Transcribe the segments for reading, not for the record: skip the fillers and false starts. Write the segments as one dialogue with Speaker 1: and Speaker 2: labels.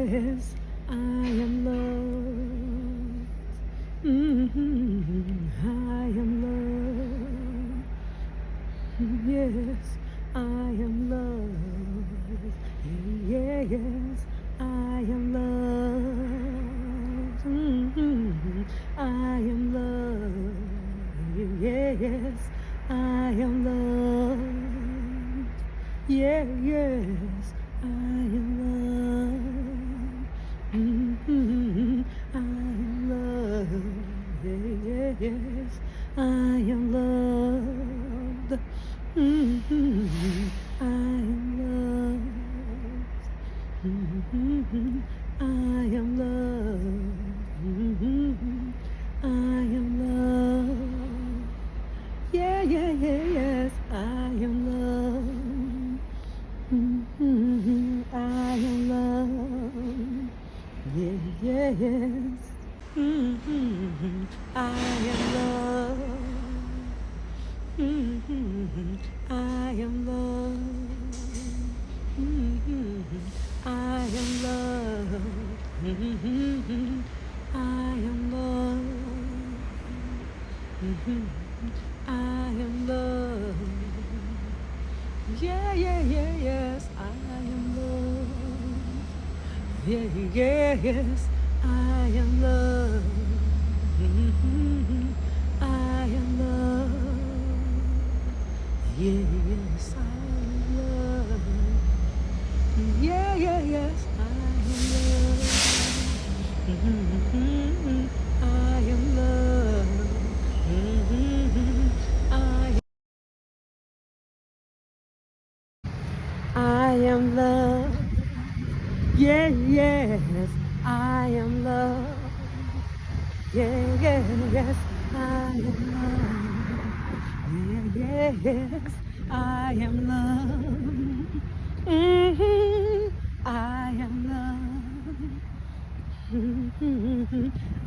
Speaker 1: yes, I am loved. I am loved. Yes, I am loved. Yes, I am loved. I am loved. Yes, I am loved. Yeah, yes, I am loved. I am loved. Yeah, yes, I am loved. I am loved. I am loved. I am loved. Yeah, yeah, yeah, yes, I am loved. I am loved. Yeah, yeah, yes. I am loved. I am loved. I am loved. I am loved. I am loved. Yeah, yeah, yeah, yes, I am loved. Yeah, yeah, yes, I am loved. I am loved. Yes, I am loved. Yeah, yeah, yes, I am loved. I am loved. I am loved. Yeah, yes, I am loved. Yeah, yeah, yes, I am loved. Yeah, yes, I am loved. I am loved.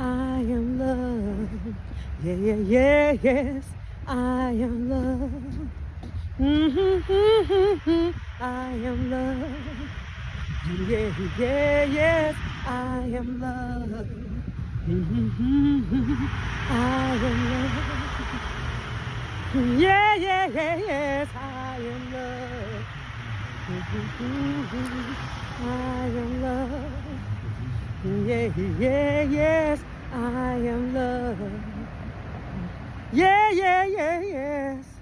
Speaker 1: I am loved. Yeah, yeah, yeah, yes, I am loved. I am loved. Yeah, yeah, yes, I am loved. I am loved. Yeah, yeah, yeah, yes, I am loved. I am loved. Yeah, yeah, yes, I am loved. Yeah, yeah, yeah, yes.